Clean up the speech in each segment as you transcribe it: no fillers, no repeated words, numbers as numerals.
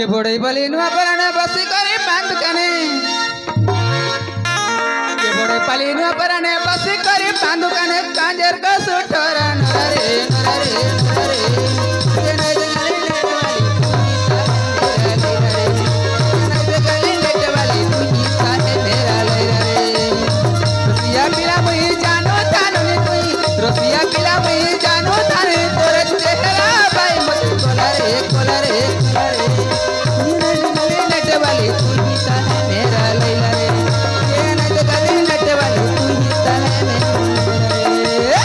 के बोड़े बली नुआ पराने बसी करे पान दुकाने के बोड़े बली नुआ पराने बसी करे पान दुकाने कांजर का सुठोरा नरे नरे नरे ये नहीं गली लेट वाली तू ही साहे मेरा ले रे रसिया पिला मुई जानो थानो नी तू रसिया पिला मुई जानो थाने तोरे चेहरा भाई मत कोला रे कोला रे वाली तू ही साहे मेरा लैला रे ये नहीं तो गली नट वाली तू ही साहे मेरा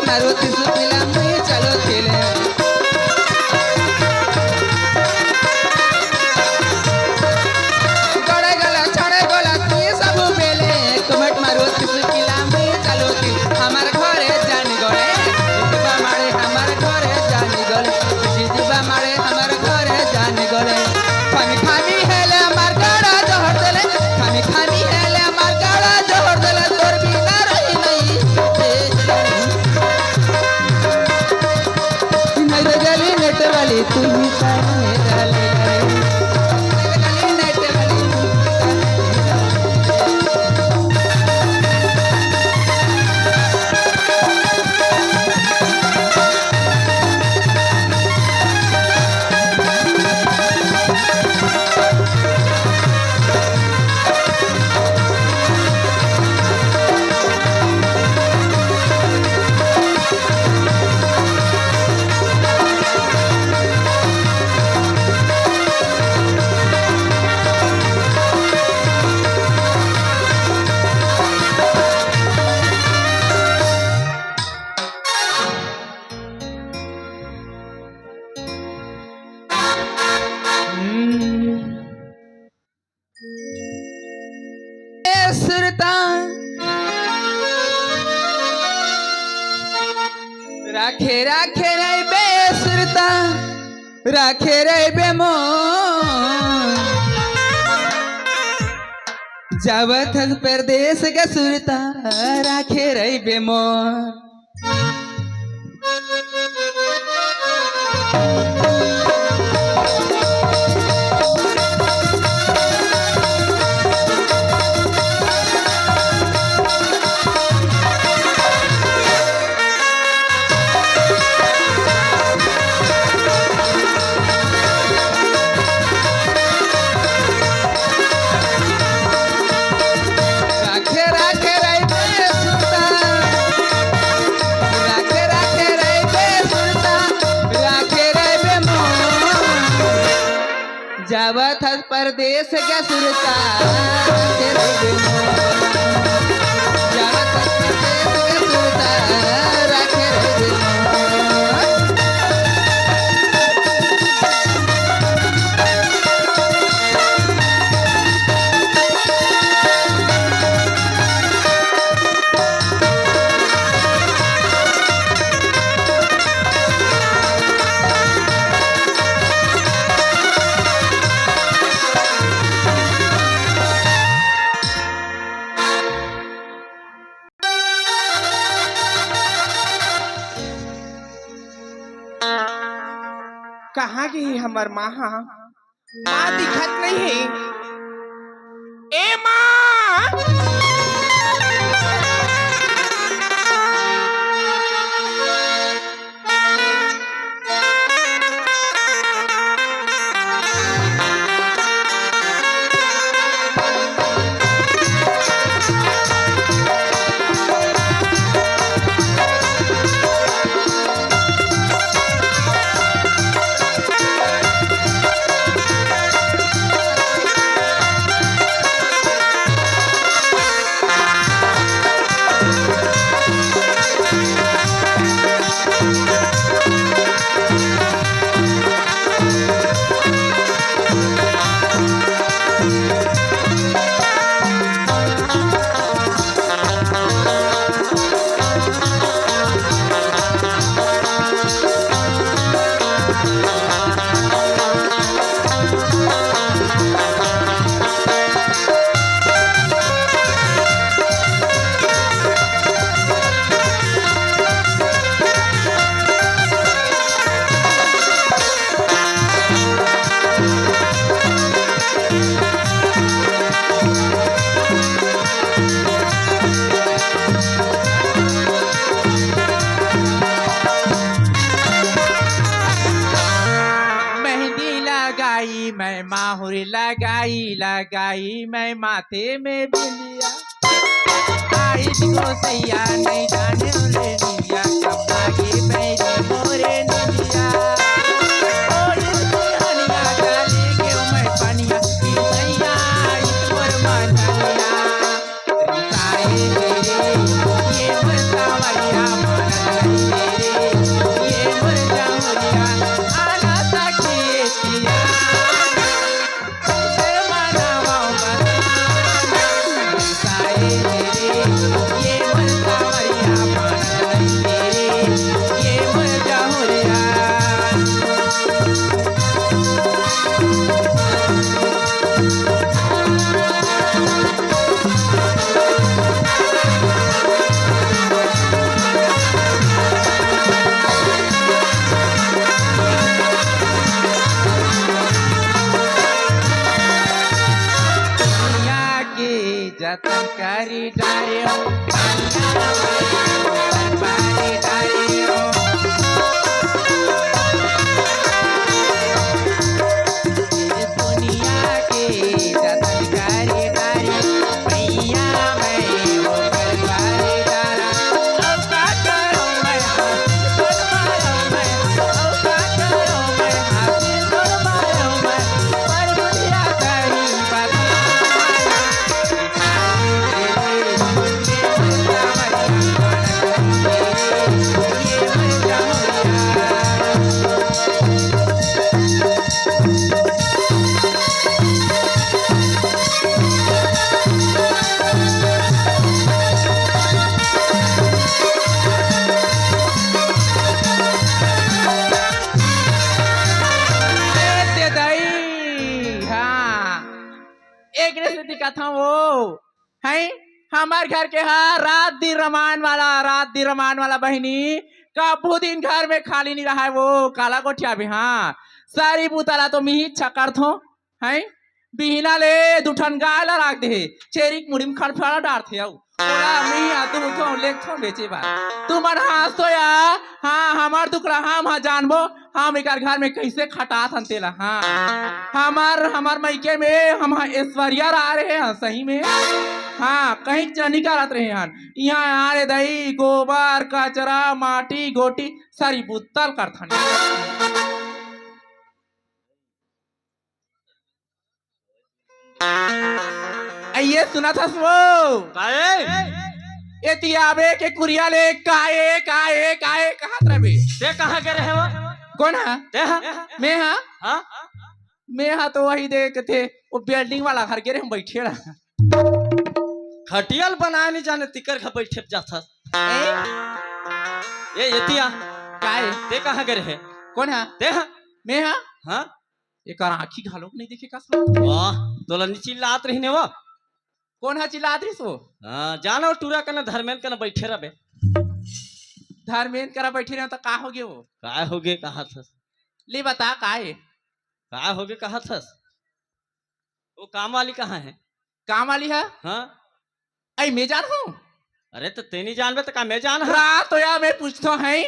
मारुति सुपिला मुई चलो थिले गड़े गला छड़े गला तू सब बेले कमट मारुति सुपिला मुई चलो थिले हमार घरे जानी गले जीवा मारे हमार घरे जानी गले जीवा मारे हमार घरे जानी गले खामी खामी हेले हमार गड़ा जोहर देले खामी खामी हेले हमार गड़ा जोहर देले तोर बिना रही नहीं वाली तू ही साहे मेरा ले रे गली नेट वाली राखे राखे रे बेसुरता राखे रे बेमोन जावत परदेश के सुरता राखे रे बेमोन जावत परदेश के सुरता जावत परदेश के सुरता राखे रे कहाँ गई हमार माँ माँ दिखत नहीं है ए माँ लगाई मैं माहुर लगाई मैं माथे में बिंदिया आई गोसैया नहीं जाने रे निंदिया कब लागे बैरी मोरे निंदिया ओ इसकी हनिया डाले के मैं पनिया की सैया इस मोर मननिया रिसाए मेरे ये मोर सावरिया मन मेरे ये मोर जावरिया आना सखी सिया से मनावा मनाना रिसाए मेरे ये मोर सावरिया मन मेरे ये मोर जावरिया दुनिया के जतन करी डारियो बारी डारियो दुनिया के जतन करी डारियो भैया मैं वो कर बारी डारा अब का करो मैं हासिल मारो मैं अब का करो मैं हासिल मारो मैं पर दुनिया कहीं एक से दिखा था वो है हमार घर के रात दिन रमान वाला बहनी कबू दिन घर में खाली नहीं रहा है वो काला गोठिया भी हाँ सारी बुतला तो मिही छकर थो है बिहना ले दुठन गाय ला राख दे चेरिक मुड़िम खड़फड़ा डार थे ओला मिया तू थो लेख थो बेचे बा तू मन हास तो या हाँ हमार दुकड़ा हम जानबो हम एक घर में कैसे खटा थनतेला हाँ हमार मैके में हम ऐश्वर्या आ रहे हैं सही में हाँ कहीं चनी करत रहे हैं यहाँ आ रे दही गोबर कचरा माटी गोटी सारी बुत्तल करथन ये सुना था वो ये तियाबे के कुरिया ले काए काए काए कहाँ तरबे ते कहाँ के रहे हो कौन है ते हाँ मैं हाँ हाँ मैं हाँ तो वही देख थे वो बिल्डिंग वाला घर के रे हम बैठे रहा खटियल बनाए नहीं जाने तिकर खा बैठे जाता ये यतिया काए ते कहाँ के रहे कौन है ते हाँ मैं हाँ हाँ एक आँखी घालो नहीं देखे का वाह तोला नीची लात रही ने वो कौन है चिल्लात रही सो हाँ जानो टूरा कना धर्मेन कना बैठे रहे धर्मेन करा बैठे रहे तो का हो गए वो काय हो गए कहा था ले बता काए काय हो गए कहा था वो काम वाली कहाँ है काम वाली है हाँ ऐ मैं जान हूँ अरे तो तेनी जानबे तो का मैं जान है रात तो यार मैं पूछता है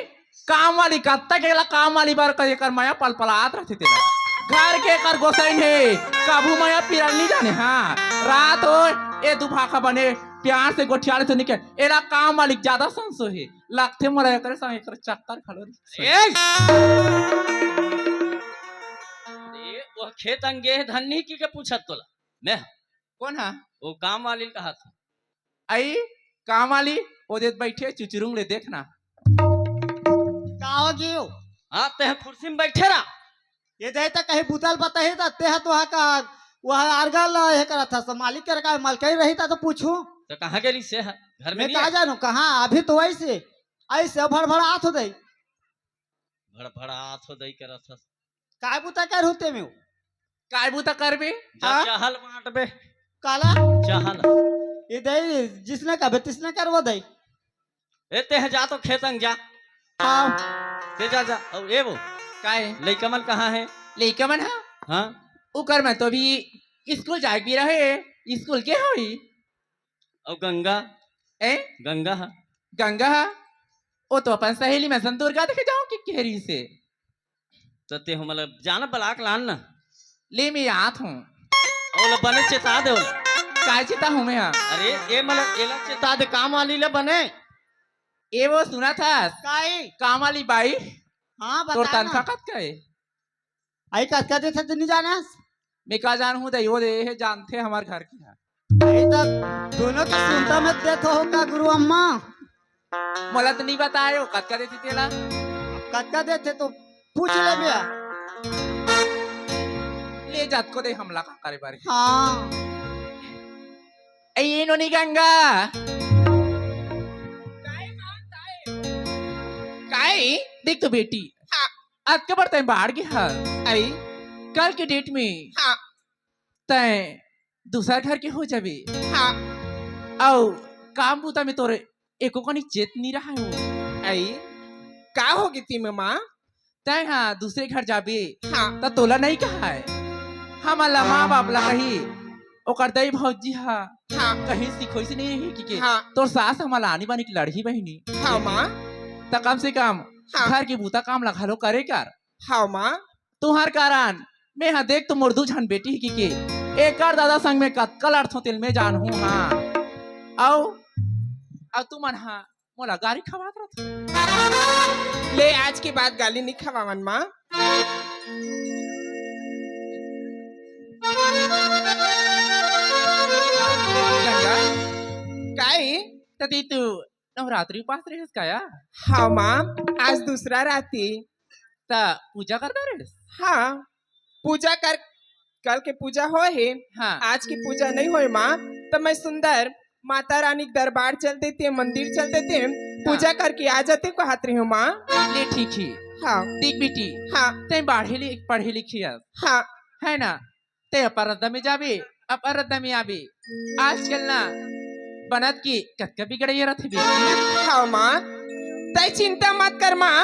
काम वाली कब तक एकला काम वाली बार कर माया पलपलात रहती तेरा घर के कर गोसाइन है काबू माया पिरल नहीं जाने हाँ रात हो ए दुफाखा बने प्यार से गोठियाले से निकल एला काम वाली ज्यादा संसो है लगते मरे करे संग एक चक्कर खलो ये वो खेत अंगे धन्नी की के पूछत तोला मैं कौन है वो काम वाली कहा था आई काम वाली वो दे बैठे चुचुरुंग ले देखना का हो गियो हाँ ते कुर्सी में बैठे रहा ये दे त कहीं बुतल बताही त ते तो हा का वह आरगल हे करा था so मालिक के का मालकई रही था तो पूछूं तो कहाँ गेली से है घर में मैं नहीं का है? जानू कहां अभी तो ऐसे ऐसे भड़भड़ात हो दई भड़भड़ा तो दई कर था काय बुता कर होते में काय बूता करबे जा हाँ? चाहल बांट बे काला चाहल ये दई जिसने कहा तिसने करवो दई ए ते जा तो खेतंग जा हां ते जा जा अब ए वो काय लइकमन कहाँ है लेके मन है हाँ उकर में तो भी स्कूल जाए भी रहे स्कूल के होई और गंगा ए गंगा है गंगा ओ तो अपन सहेली में संतूर का देखे जाऊं कि केहरी से तो ते हम मतलब जाना बलाक लान ना ले मैं आत हूँ ओला बने चेता दे ओला। काय चिता हूँ मैं हाँ अरे ये मतलब एला चेता दे काम वाली ले बने। ये वो सुना था काई काम वाली बाई हाँ तोर बता तनखा ना कत का है आई कतका देते तो नहीं जाना मैं का जान हूँ वो दे है जानते हमारे घर की हाँ आई तक दोनों तो सुनता मत देते हो का गुरु अम्मा मला तो नहीं बतायो कत का देती तेला कतका देते तो पूछ ले भैया ले जात को दे हमला का करे बारे हाँ ये नोनी गंगा काय देख तो बेटी हाँ आज के बढ़ते बाढ़ की हाल आई कल के डेट में हाँ तय दूसरा घर के हो जाबे हाँ औ काम बूता में तोरे एको कनी चेत नहीं रहा हो आई का होगी थी माँ तय हाँ दूसरे घर जाबे हाँ त तोला नहीं कहा है हमारा माँ बाप ला कही ओकर दई भौजी हा हाँ कहीं सिखोई से नहीं रही कि हाँ तोर सास हमारा आनी बानी की लड़की बहनी हाँ माँ त कम से कम हाँ। घर की बूता काम लगा लो करे कर हाँ माँ तुम्हार कारण मैं हाँ देख तो मुर्दू झन बेटी की के एक और दादा संग में कल अर्थों तिल में जान हूँ हाँ औ तू मन हाँ मोला गाड़ी खवात रहा ले आज के बाद गाली नहीं खवावन माँ गंगा काई तती तू नवरात्रि उपास रहे का या हाँ माँ आज दूसरा राती ता पूजा करता रहे हाँ पूजा कर कल के पूजा हो है हाँ आज की पूजा नहीं होए माँ तो मैं सुंदर माता रानी के दरबार चल देते मंदिर चल देते पूजा करके आ जाते को हाथ रही हूँ माँ ले ठीक ही हाँ देख बेटी हाँ ते पढ़े लिखी हाँ है ना ते अपरदा में जाबे अपरदा में आबे आजकल ना बनत की कतका बिगड़े रहते बेटी हाँ माँ तय चिंता मत कर माँ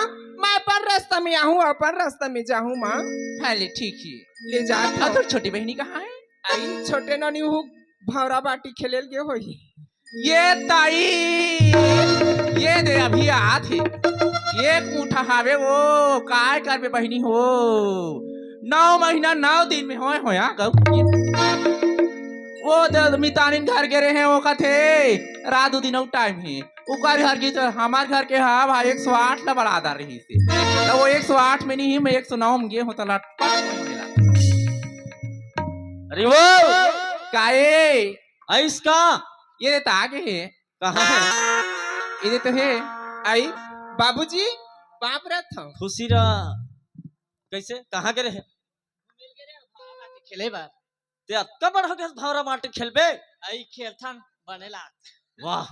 मैं अपन रास्ता में आऊँ अपन रास्ता में जाऊँ माँ हाँ ले ठीक ही ले जाता और तोर छोटी बहनी कहाँ है आई छोटे नानी हूँ भौरा बाटी खेले गए हो ये ताई ये दे अभी आत है एक मुठा हावे वो काय कर बे बहनी हो 9 महीना 9 दिन में होया गौ वो तो मितानिन घर के रहे वो कथे रात दिन टाइम है उकर घर की तो हमार घर के हाँ भाई 108 ला बरादर रही से तो वो 108 में नहीं मैं 109 में गे होता लट अरे वो काए आइस का ये देता आगे है कहाँ है ये देते है आई बाबूजी बाप रथ खुशी रहा कैसे कहाँ के रहे खेले बार ते अत्ता बड़ हो गया भावरा माटे खेलबे आई खेलथन बनेला वाह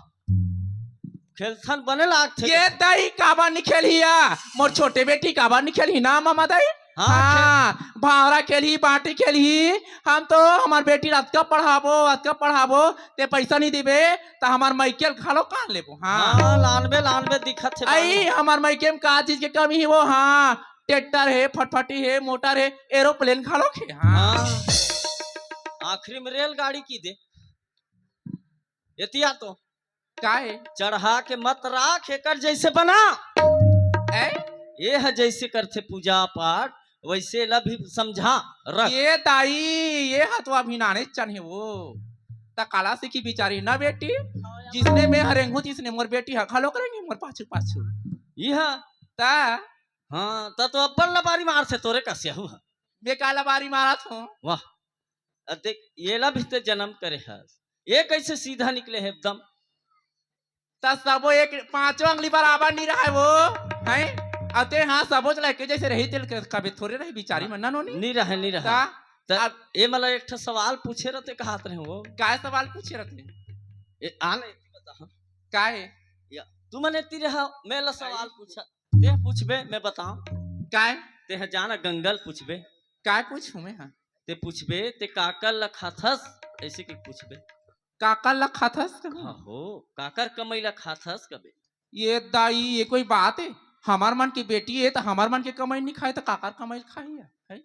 खेलथन बने लाग थे ये दाई काबा निखेल हिया मोर छोटे बेटी काबा निखेल ही ना मामा दाई हाँ, हाँ भावरा खेली बाटी खेली हम तो हमार बेटी रात का पढ़ाबो ते पैसा नहीं दिबे तो हमार माइकेल खालो कान लेबो हाँ हाँ लानबे दिखत है आई हमार माइके में का चीज के कमी है वो हाँ ट्रैक्टर है फटफटी है मोटर है एरोप्लेन खालो के हाँ हाँ आखिरी में रेलगाड़ी की दे एतिया तो का है चढ़ा के मत राख एकर जैसे बना ए? ये है जैसे करते पूजा पाठ वैसे ला भी समझा रख ये दाई ये हथवा भी नाने चन है वो ता काला से की बिचारी ना बेटी जिसने मैं हरेंगू जिसने मोर बेटी खालो करेंगे मोर पाछू पाछू यह ता हाँ तो अपन लबारी मार से तोरे कसिया हुआ मैं काला बारी मारत हूँ वाह देख ये ला भी ते जन्म करे है ये कैसे सीधा निकले है एकदम ता सबो एक 5 अंगली बराबर नहीं रहा है वो हैं अते हाँ सबो लेके जैसे रही तेल कभी थोड़े रही बिचारी मन्ना नोनी नहीं रहा ता त ये मतलब एक ठो सवाल पूछे रहते कहात रहे वो काय सवाल पूछे रहते ये आने बता काय या तू मने ती रहा मैं ला सवाल पूछा ते पूछबे मैं बताऊं काय ते है जाना गंगल पूछबे काय पूछूं मैं हाँ ते पूछबे ते काकल लखाथस ऐसे के पूछबे काका लखा था हाँ हो काकर कमैला खाथस कबे ये दाई ये कोई बात है हमार मन की बेटी है तो हमार मन के कमाई नहीं खाए तो काकर कमाई खाई है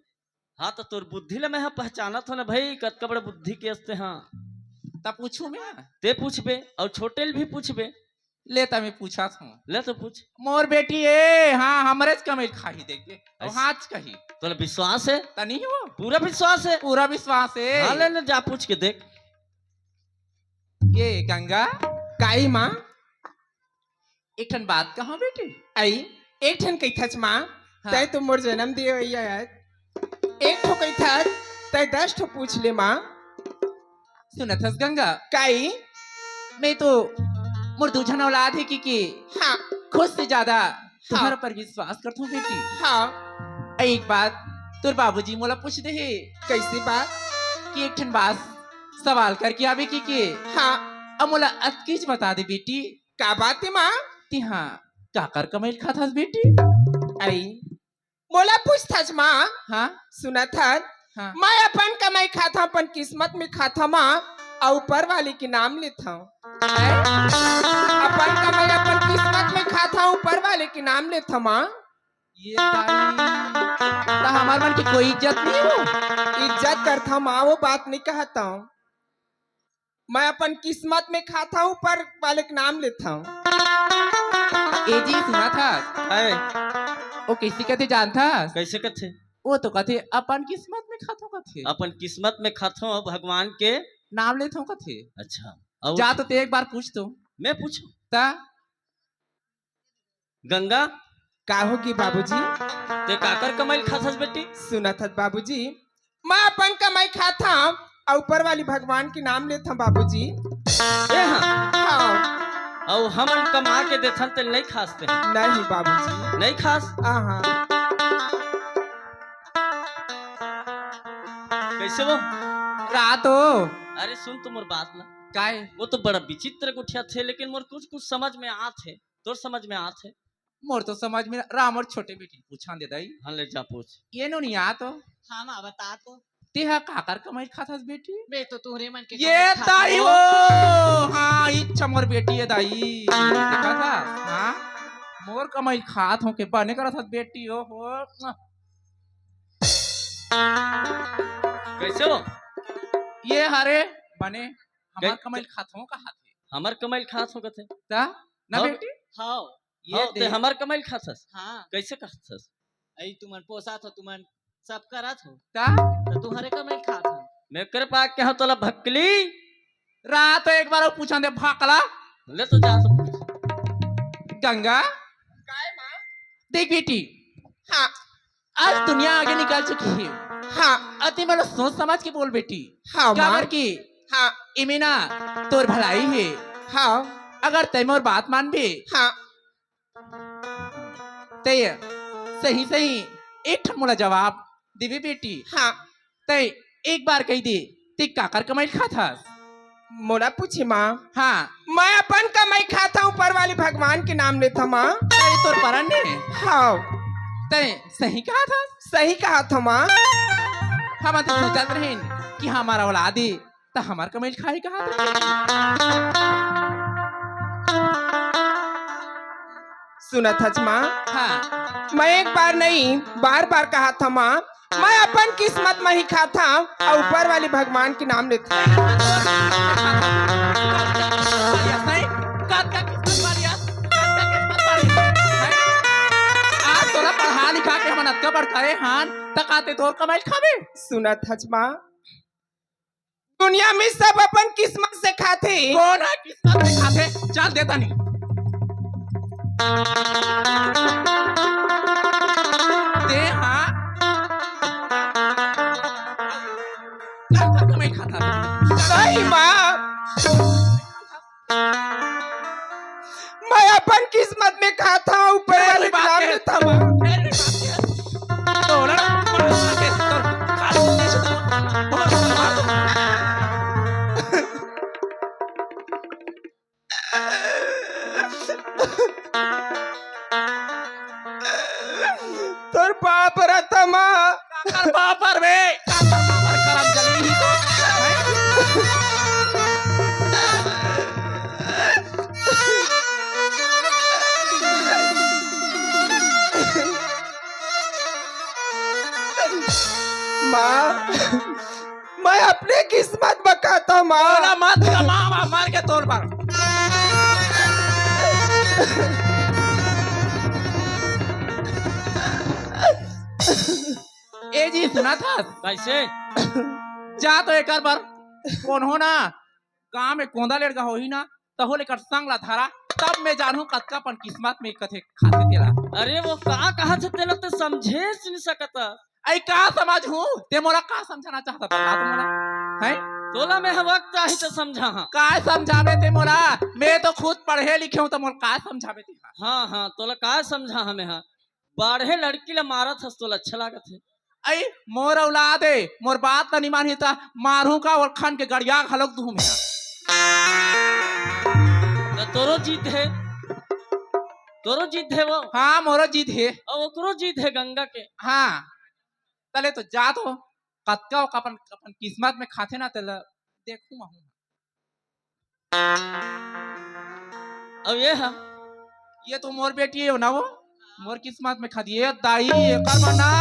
हाँ तो तोर बुद्धि ले मैं पहचानत हो ना भाई कतका बड़े बुद्धि के असते हाँ तब पूछूं मैं ते पूछबे और छोटे भी पूछबे लेता मैं पूछा था ले तो पूछ मोर बेटी है हाँ हमरे कमाई खाई देख ले और हाथ कही तोला विश्वास है ता नहीं हो पूरा विश्वास है। पूरा विश्वास है। हाँ ले ले जा पूछ के देख। ये गंगा काई माँ एक ठन बात कहो बेटी। आई एक ठन कही थच माँ हाँ। तय तुम मोर जन्म दिए भैया यार एक ठो कही थच तय 10 ठो पूछ ले माँ सुनत हस गंगा काई मैं तो मोर दूजन औलाद है कि हाँ खुद से ज्यादा तुम्हारे पर विश्वास करता हूँ बेटी। हाँ एक बात तोर बाबूजी मोला पूछ दे है कैसी बात कि एक ठन बात सवाल करके आवे कि हाँ अब मोला अतकीच बता दे बेटी। का बात है माँ ती हाँ काकर कमाई खा था बेटी। आई मोला पूछ थच माँ हाँ सुना था हाँ मैं अपन कमाई खाता हूँ अपन किस्मत में खाता माँ और ऊपर वाले के नाम लेता हूँ अपन कमाई अपन किस्मत में खाता हूँ ऊपर वाले के नाम लेता माँ ये ता हमार मन की कोई इज्जत नहीं हो। इज्जत करता हूँ माँ वो बात नहीं कहता हूँ मैं अपन किस्मत में खाता हूँ ऊपर वाले के नाम लेता हूँ। ए जी सुना था है वो किसी कहते जानता कैसे कथे? वो तो कहते अपन किस्मत में खाता कहते अपन किस्मत में खाता हूँ भगवान के नाम लेते हो कहते। अच्छा और जा तो ते एक बार पूछ तो मैं पूछूं ता गंगा का होगी बाबूजी ते काकर कमाई खाथस बेटी? सुना था बाबूजी मैं अपन कमाई खाता हूँ और ऊपर वाली भगवान के नाम लेता हूँ बाबूजी। ए हाँ हाँ और हमन कमा के देथन ते नहीं खासते हैं। नहीं बाबूजी नहीं खास हाँ कैसे वो? रात हो अरे सुन तो मोर बात ला। काय वो तो बड़ा विचित्र गुठिया थे लेकिन मोर कुछ कुछ समझ में आत है। तोर समझ में आत है? मोर तो समझ में राम और छोटे बेटी पूछा दे दई हाँ ले जा पूछ। ये नो नहीं आ तो हाँ माँ बता तो ते हा काकर कमाई खाता बेटी। मैं तो तुम्हारे मन के ये कमाई खाता दाई हूँ। वो हाँ इच्छा मोर बेटी है दाई देखा था हाँ मोर कमाई खात हो के बने करा था बेटी हो कैसे हो? ये हरे बने हमार कै- कमाई खात हो का हाथ हमार कमाई खास हो कथे? ता ना हाँ। बेटी हाँ ये हाँ, ते दे हमार कमाई खाथस हाँ कैसे खाथस? आई तुमन पोसा थो तुमन सब करत हो ता तो तुम्हारे कमाई खाता हूँ। मैं कर पा के हाँ तोला भक्कली रात एक बार पूछा दे भाकला ले तो जा तो पूछ। गंगा काय माँ देख बेटी हाँ आज दुनिया आगे निकल चुकी है। हाँ अति मतलब सोच समझ के बोल बेटी हाँ क्या माँ कर की हाँ इमेना तोर भलाई है हाँ अगर तय मोर बात मान बे हाँ तय सही सही एक ठन मोला जवाब देवे बेटी हाँ तय एक बार कही दे ते काकर कमाई खाता मोला पूछी माँ हाँ मैं अपन कमाई खाता हूँ ऊपर वाली भगवान के नाम लेता माँ। तय तोर परन ने हाँ तय सही कहा था। सही कहा था माँ। हम तो सोचत रहे कि हमारा औलाद है तो हमार कमाई खाई कहा था। सुना था माँ हाँ मैं एक बार नहीं बार बार कहा था माँ मैं अपन किस्मत में ही खाता हूँ और ऊपर वाली भगवान के नाम लेता हूँ। आज तोरा पढ़ा लिखा के हम अतका बड़काए हान तकाते तोर कमाई खाबे। सुना था माँ दुनिया में सब अपन किस्मत से खाते कौन है किस्मत से खाते चल देता नहीं दे हाँ कमाई खाता सही माँ मैं अपन किस्मत में खाता हूँ ऊपर वाले के नाम लेता हूँ। तोर बाप रहता माँ बापर बे करम चली ही माँ मैं अपने किस्मत बकाता हूँ बोला माँ। मत कमा मार के तोड़ पर ए जी सुना था कैसे? जा तो एक बार कौन हो ना गाँव में कोंदा लेड़गा हो ही ना तहो लेकर संग ला थारा तब मैं जानू कतका पन किस्मत में कथे खाते तेरा अरे वो कहा थे तेला तो समझे नहीं सकता। आई का समझ हूँ ते मोला का समझाना चाहता था तो मोला है तोला में वक्त चाही तो समझा। हाँ का समझावे ते मोला मैं तो खुद पढ़े लिखे हूँ तो मोला का समझावे ते हाँ हाँ तोला का समझा हमें। हाँ बाढ़े लड़की ला मारा था तोला अच्छा लागत है। आई मोर औलाद है मोर बात नहीं मानी था मारू का और खान के गड़िया हलक दूं मैं तो तोरो जीत है, तोरो जीत है वो। हाँ मोरो जीत है और ओकरो जीत है गंगा के। हाँ तले तो जा तो कतका अपन अपन किस्मत में खाते ना तले देखू मैं अब ये है ये तो मोर बेटी है ना वो मोर किस्मत में खाती है दाई कर बना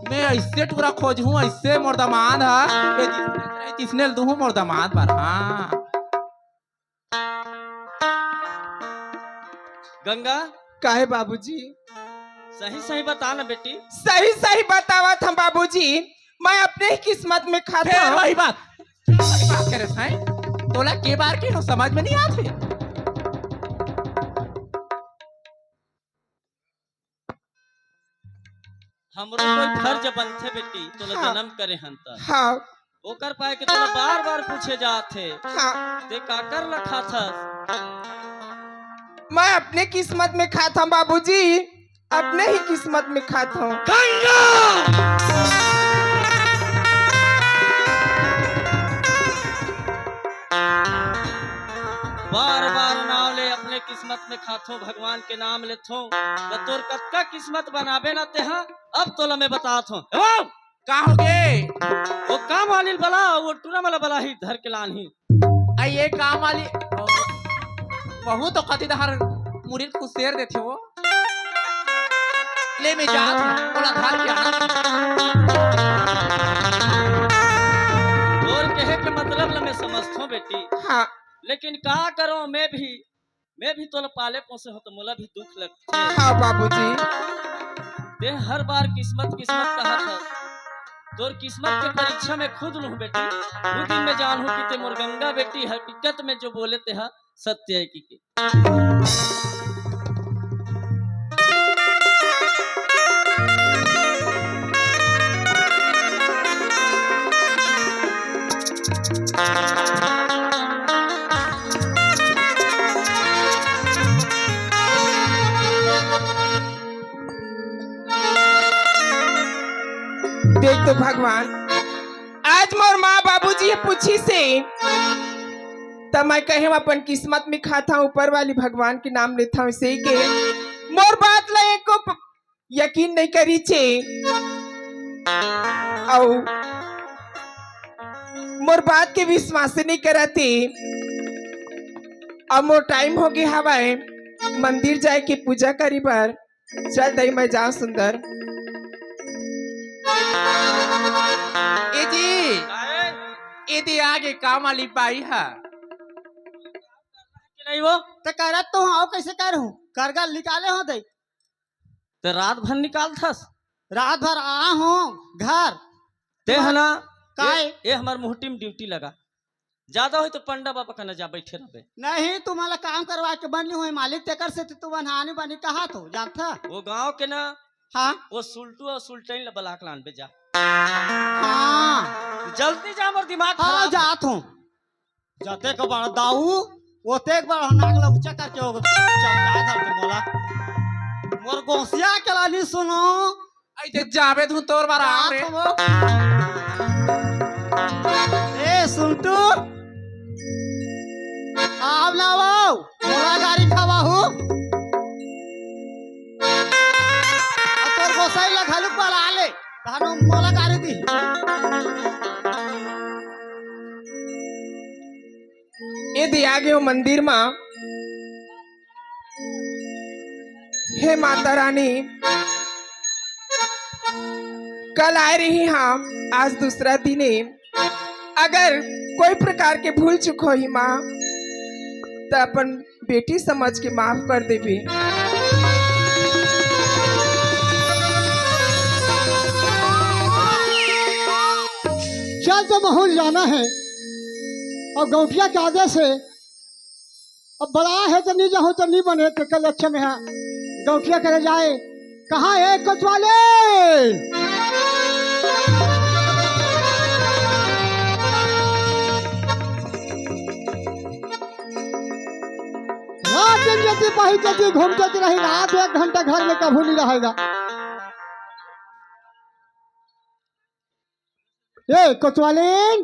मैं ऐसे टूरा खोज हूँ ऐसे मोर दामाद है किसने दूँ मोर दामाद पर। हाँ गंगा काहे बाबूजी? सही सही बता ना बेटी। सही सही बतावत हम बाबूजी, मैं अपने ही किस्मत में खाता फिर हूँ। वही बात करे हैं तोला के बार की हो समझ में नहीं आते। हमरो कोई फर्ज बनथे बेटी तोला हाँ। जन्म करे हंता हाँ ओकर पाए के तोला बार बार पूछे जाथे हाँ ते का कर रखा था। मैं अपने किस्मत में खाता हूँ बाबूजी, अपने ही किस्मत में खाता हूँ। बार बार नाम ले अपने किस्मत में खाथो भगवान के नाम लेथो तो तोर कतका किस्मत बनाबे ना तेहा। अब तोला मैं बताथो का हो गए वो काम वाली बला वो टूना वाला बला ही धर के लान ही। आई ये काम वाली बहु तो कति दहर मुरीद को शेर देते हो ले में जात हूँ बोला धार के आना और कहे के मतलब ला मैं समझथो बेटी। हाँ लेकिन का करो मैं भी तोला पाले पोसे हो तो मोला भी दुख लगते। हाँ बाबूजी। ते हर बार किस्मत किस्मत कहा था तोर किस्मत के परीक्षा में खुद लूं बेटी। खुद दिन में जानू कि ते मोर गंगा बेटी हकीकत में जो बोले ते हा सत्य है कि देख तो भगवान, आज मोर माँ बाबूजी ये पूछी से तब मैं कहे अपन किस्मत में खाता हूँ, ऊपर वाली भगवान के नाम लेता हूँ से के मोर बात ला एको यकीन नहीं करी छे और मोर बात के विश्वास नहीं कराते। अब मोर टाइम हो गया हवाए मंदिर जाए के पूजा करी बार। चल दई मैं जाऊँ सुंदर। ए जी ए दे आगे काम वाली पाई है नहीं वो तो करत तो आओ कैसे कर हूँ करगा निकाले हो दे ते रात भर निकाल थस रात भर आ हूँ घर ते है ना काय? ये हमार मुहटी में ड्यूटी लगा ज्यादा हो तो पंडा बाबा का न जा बैठे रहे। नहीं तुम्हारा काम करवा के बनी हुई मालिक तेकर से तू बनहानी बनी कहा तो जानता। वो गांव के ना हाँ वो सुल्टू और सुल्टैन बलाक लान पे जा। हाँ जल्दी जा मोर दिमाग हाँ खराब। जात हूँ जाते को बड़ा दाऊ ओते एक बार नागला ऊंचा करके हो चमका धर के बोला मोर गोसिया के लाली सुनो ऐसे जावे तू तोर बार आम रे ए सुल्टू आव लाओ मोला गाड़ी खावा हूँ तोर गोसाई ला घालुक वाला आले तानो मोला गाड़ी दी। ये दिया गयो मंदिर में। हे माता रानी, कल आए रही हम, आज दूसरा दिन है। अगर कोई प्रकार के भूल चुक हो ही माँ तो अपन बेटी समझ के माफ कर देवी। चल तो महूल जाना है और गौठिया के आदेश है। अब बड़ा है तो नहीं जाओ तो नहीं बने तो कल अच्छे में है गौठिया करे जाए। कहाँ है कोतवाले? रात दिन जैसी बही जैसी घूमते रही रात 1 घंटा घर में कभी नहीं रहेगा। ए कोतवालीन,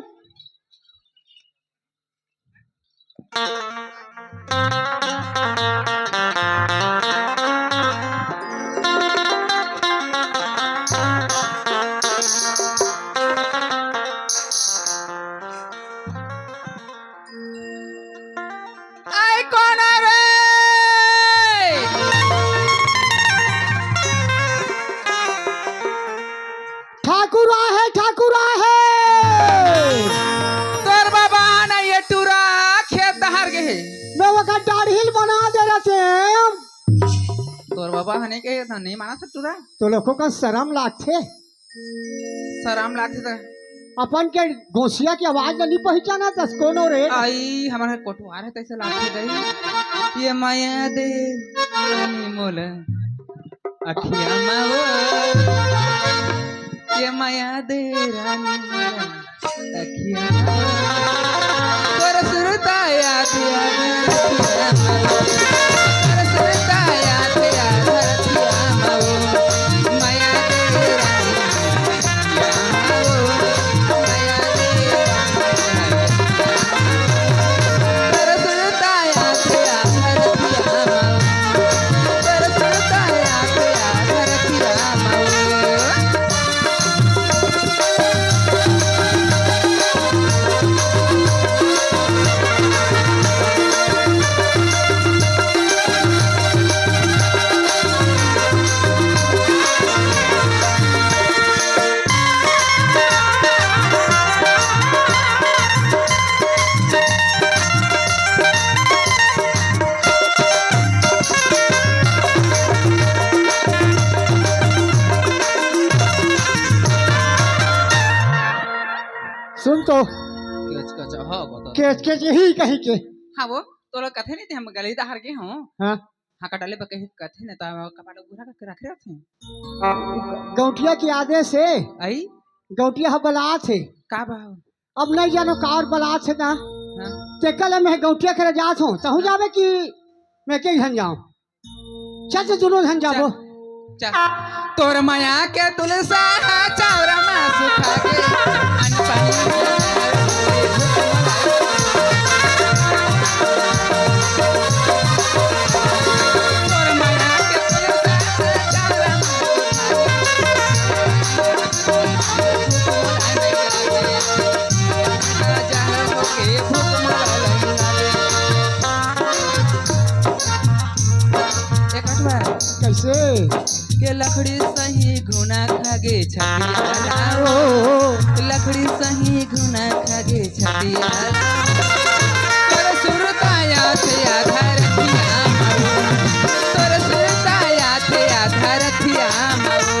आई कौन आवे? ठाकुर आहे, ठाकुर आहे। तोर बाबा ना ये टूरा खेत दहार के है। मैं वो का दाढ़ील बना दे रहे थे। तोर बाबा हने के था नहीं माना था टूरा। तो लोगों का शर्म लागते। शर्म लागे था। अपन के घोसिया की आवाज नहीं पहचाना था कौन हो रे? आई हमारे कोटवार है तैसे लागे गई। ये माया दे रानी मोल अखिया मावो। ये माया दे रानी मोल अखिया मावो। तोर सुरता याद याद अखिया मावो। तोर सुरता याद याद अखिया मावो। माया दे रानी मोल अखिया मावो। माया दे रानी तरसता याद याद अखिया मावो। तरसता याद याद अखिया मावो। सुन तो कच हाँ बता। के यही कही के। हाँ वो तो लोग कथे नहीं थे हम गली दहार के हों। हाँ हाँ कटाले पे कहीं कथे नहीं तो कपाट गुरा करके रख रहे थे। गौठिया की आदेश है। आई गौठिया बलात है। का भाव? अब नहीं जानो कार बलात है ना। हाँ ते कल मैं गौठिया करे जात हूँ तहु जावे कि मैं के धन जाऊँ? चल तो दोनों धन जाबो। चल तोर माया के तुलसा चावरा में सुखा के अन्न पानी तोर माया के तुलसा चावरा में कैसे? के लकड़ी सही घुना खागे छतिया लकड़ी सही घुना खागे छतिया तोर सुरताया थे आधार थिया मावो। तोर सुरताया थे आधार थिया मावो।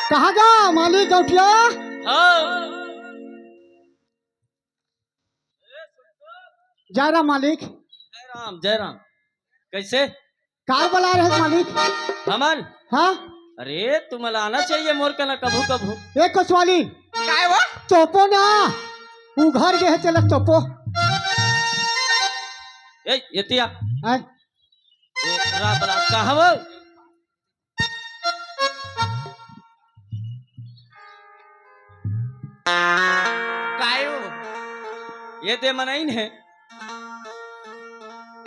कहाँ गा मालिक गौठिया? हाँ जा रहा मालिक। जय राम। कैसे कार बुला रहे मालिक? हमन? हाँ अरे तुम्हें आना चाहिए मोर का ना कभू कभू। एक कोतवाली काय वो? तोपो ना वो घर गए चल तोपो। ए यतिया हैं? रात रात कहाँ वो? काय वो? ये दे मनाइन है।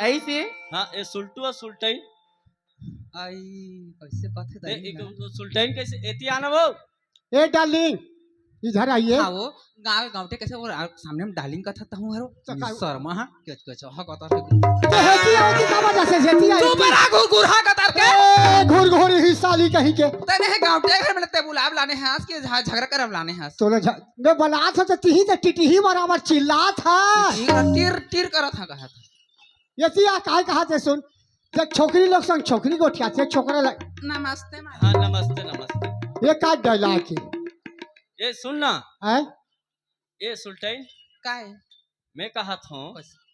ऐसे हाँ ये सुल्टू और सुल्टाइन। आई कैसे कथे ए, दई एक सुल्टाइन कैसे एती आना वो? ए डार्लिंग इधर आइए। हाँ वो गाँव गाँवटे कैसे वो सामने में डालिंग का था हूँ हरो शर्मा हाँ कच हाँ कतर तो हेती आवती का वजह से जेती आई। तू बड़ा घुरघुरा कतर के घुर घुर ही साली कहीं के तने है गांव के घर में लगते बुलाव लाने हास के झगड़ा करम लाने हास तो मैं बना था तो तिही तो टिटिही बराबर चिल्ला था टीर टीर करत था कहा था यति आ काहे कहा थे सुन जब छोकरी लोग संग छोकरी गोठिया से छोकरा लग नमस्ते माँ हाँ नमस्ते नमस्ते। ये का डायलॉग की ये सुनना, है ये सुल्तान काय मैं कहा था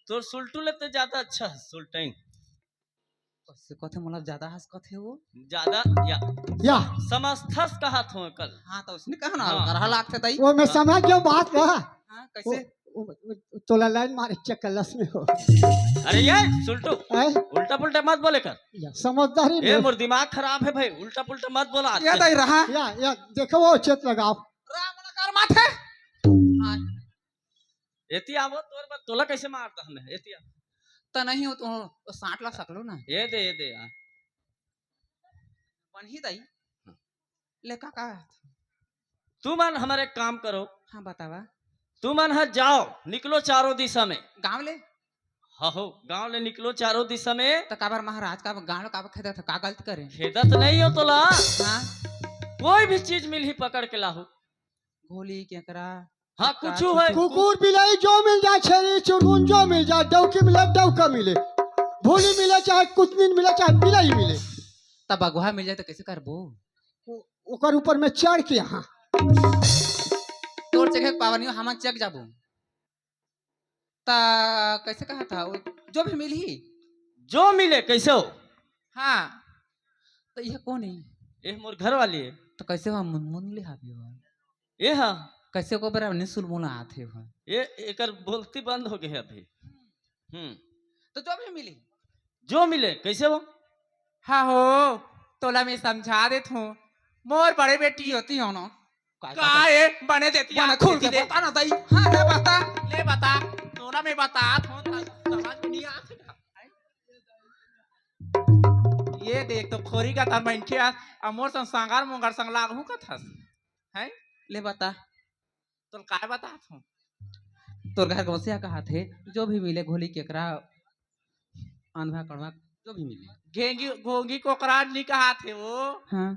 तो सुल्टू लेते ज्यादा अच्छा है सुल्तान, से कथे मतलब ज्यादा हंस कथे वो ज्यादा या समस्थस कहा था कल। हाँ तो उसने कहा ना हाँ। करहा लागते तई वो मैं समझ गया बात ना हाँ कैसे तोला लाइन मारे चकलस में हो अरे ये सुल्टू है उल्टा पुल्टा मत बोले कर, या समझदारी ये में मोर दिमाग खराब है भाई, उल्टा पुल्टा मत बोला। या तई रहा या देखो वो चेत लगाओ राम कर माथे हाँ एती आवो तोर बात तोला कैसे मारता हमने एती आ तो नहीं हो तो 60 ला सकलो ना ये दे आ। बन ही तई ले काका तू मन हमारे एक काम करो, हाँ बतावा तू मन है जाओ निकलो चारों दिशा में, गांव ले हाँ हो गांव ले निकलो चारों दिशा में। तो काबर महाराज का गांव काबर खेदा था का गलत करे खेदत नहीं हो तोला, हाँ कोई भी चीज मिल ही पकड़ के लाहो। गोली केकरा हाँ कुछ है कुकुर बिलाई जो मिल जाए छेरी चुनमुन जो मिल जाए डौकी मिले डौका मिले भूली मिले चाहे कुतमीन मिले चाहे बिलाई मिले तब अगुहा मिल जाए तो कैसे करबो ओकर ऊपर में चढ़ के यहाँ तोर जगह पावनी हम चेक जाबो ता कैसे कहा था वो जो भी मिली जो मिले कैसे हो। हाँ तो यह कौन है ये मोर घर वाली है, तो कैसे वहाँ मुनमुन ले हाबी हो ये हाँ कैसे को बरा निसुल मुना आते हो ये एकर बोलती बंद हो गई है अभी। तो जो भी मिली जो मिले कैसे हो। हाँ हो तोला मैं समझा देत हूँ, मोर बड़े बेटी होती हो ना का है बने देती है, बना खोल के दे। बता ना दई हाँ ले बता ले बता तोरा मैं बतात हूँ समझ में नहीं आते का। ये देख तो खोरी का तार मैंने आ मोर संग सांगार मोंगार संग लागू का था है ले बता तो काय बतात हूँ। तोर घर गौसिया कहा थे जो भी मिले घोली केकरा आंधा कड़वा जो भी मिले घेंगी घोंगी कोकरा नहीं कहा थे वो, हाँ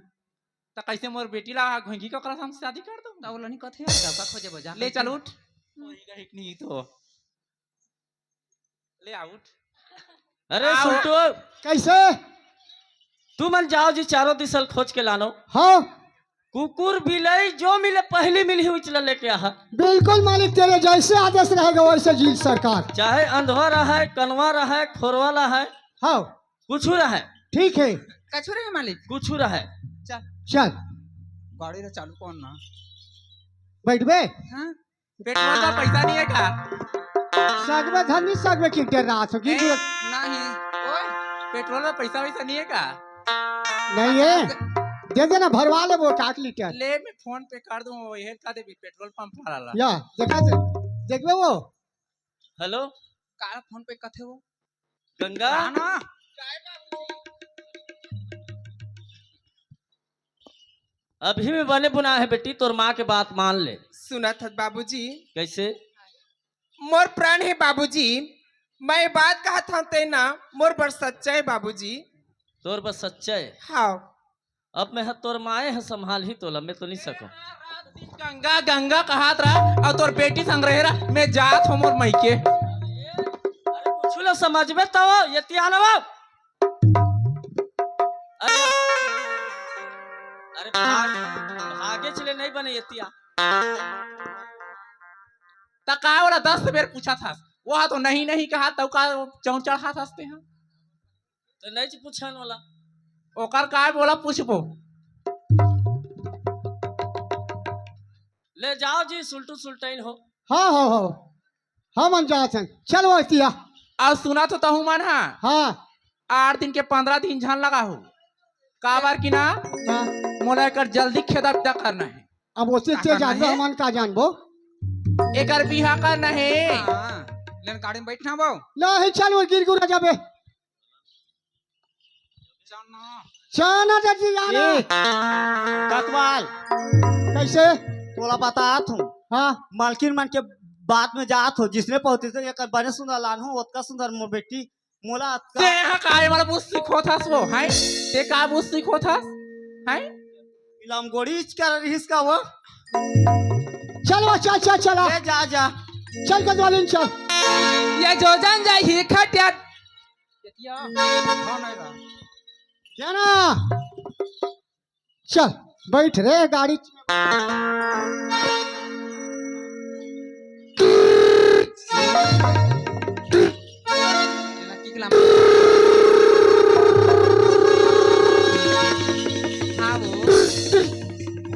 तो कैसे मोर बेटी ला घोंगी कोकरा से हम शादी कर दूँ। तो बोला नहीं कथे दबका खोजे बजा ले चल उठ नहीं तो ले आ उठ। अरे आओ। सुल्टू कैसे तू मन जाओ जी चारों दिशा खोज के लानो, हाँ कुकुर बिलाई जो मिले पहली मिली हुई चला लेके आ। बिल्कुल मालिक तेरे जैसे आदेश रहेगा वैसे जी सरकार चाहे अंधवा रहा है कनवा रहा है खोरवा रहा है हाँ कुछ रहा है ठीक है कछुरे है मालिक कुछ रहा है। चल चल गाड़ी रे चालू कौन ना बैठ बे हाँ पेट्रोल का पैसा नहीं है का सगवे धनी सगवे की डर रहा था ए, नहीं ओए पेट्रोल का पैसा वैसा नहीं है का। नहीं है दे देना भरवा ले वो 8 लीटर ले मैं फोन पे कर दूं वो ये का दे पेट्रोल पंप वाला। या देखा से देखबे वो हेलो काला फोन पे कथे वो गंगा ना अभी में बने बुना है बेटी, तोर माँ के बात मान ले। सुना था बाबूजी, कैसे मोर प्राण है बाबूजी, मैं बात कहा था तेना मोर पर सच्चा है बाबूजी। तोर बस सच्चाई हाँ अब मैं तोर माए है संभाल ही तोला मैं तो नहीं सकूं। गंगा गंगा कहात रहा और तोर बेटी संग रहे रहा मैं जात हूँ मोर मई के। अरे कुछ लो समझ में तो ये त्यानवा अरे भागे चले नहीं बने ये तिया तका वाला 10 बेर पूछा था वो तो नहीं नहीं कहा तो का चौड़ चढ़ा हंसते हैं तो नहीं पूछन वाला ओकर काय बोला पूछबो। ले जाओ जी सुल्टू सुल्टाइन हो। हाँ हाँ हाँ हम अनजात हैं चल वो तिया और सुना तो तहु मन हाँ हाँ 8 दिन के 15 दिन झन लगा हो का बार की ना हाँ मोला कर जल्दी खेदा पिदा करना है। अब उससे का ते करना जानबो है? हमन का जानबो एकर बिहा करना है। हाँ लेन गाड़ी में बैठना बो नहीं चल वो गिर गुरा जाबे चल ना चाना चाची जाना कतवाल कैसे तोला बतात हूँ हाँ मालकिन मन के बात में जात हो जिसने पहुंचे थे एक बने सुंदर लान हूँ ओतका सुंदर मोर बेटी मोला ते हा काय वाला बुस सीखो था सो है ते का बुस सीखो था हैं इलाम गोड़ी कर रही इसका वो चल वो चल चल चला ले जा जा चल गजवालीन चल ये जोजन जाई ही खटिया जाना चल बैठ रे गाड़ी हाँ वो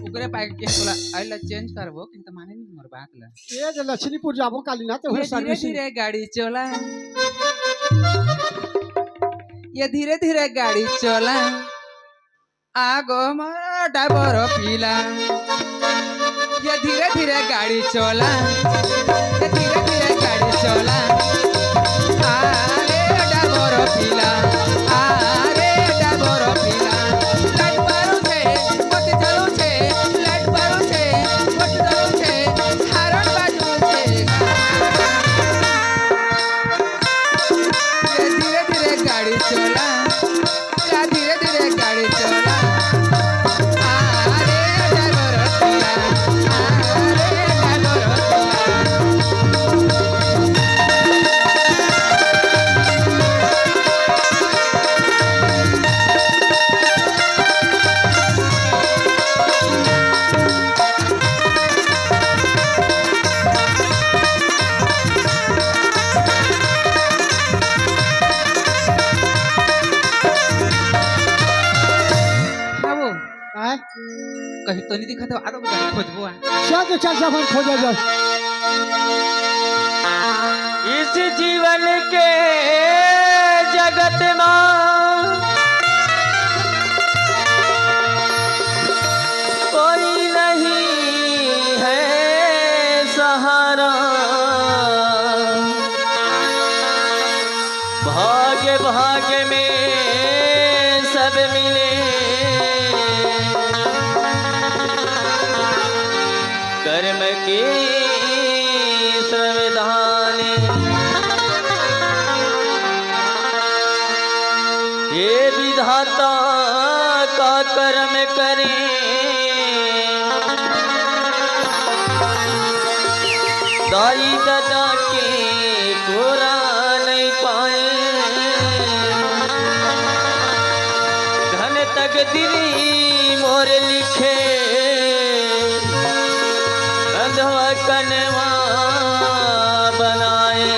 ओकरे पाके के बोला आइला चेंज करबो किंतु माने नहीं मोर बात ला ये जे लक्ष्मीपुर जाबो काली ना तो ये धीरे सर्विसिंग धीरे गाड़ी चला ये धीरे धीरे गाड़ी चला आगो मारा डाबर पीला ये धीरे धीरे गाड़ी चला ये धीरे धीरे गाड़ी चला आरे डाबर पीला आरे डाबर पीला लाइट पारू छे मत चालू छे लाइट पारू छे मत चालू छे हारण बाजू छे ये धीरे धीरे गाड़ी चला या धीरे धीरे गाड़ी चला आरे डाबर पीला आरे डाबर पीला हाँ वो आए कहीं तो नहीं दिखा तो आरो गाड़ी खोजबो चल सब हम खोजे जा इस जीवन के जगत में कोई नहीं है सहारा भाग्य भाग्य में सब मिले कर्म के संविधान ये विधाता का कर्म करें दाई दादा के कोरा नहीं पाए धन तकदीरी मोर लिखे अंधवा कनवा बनाए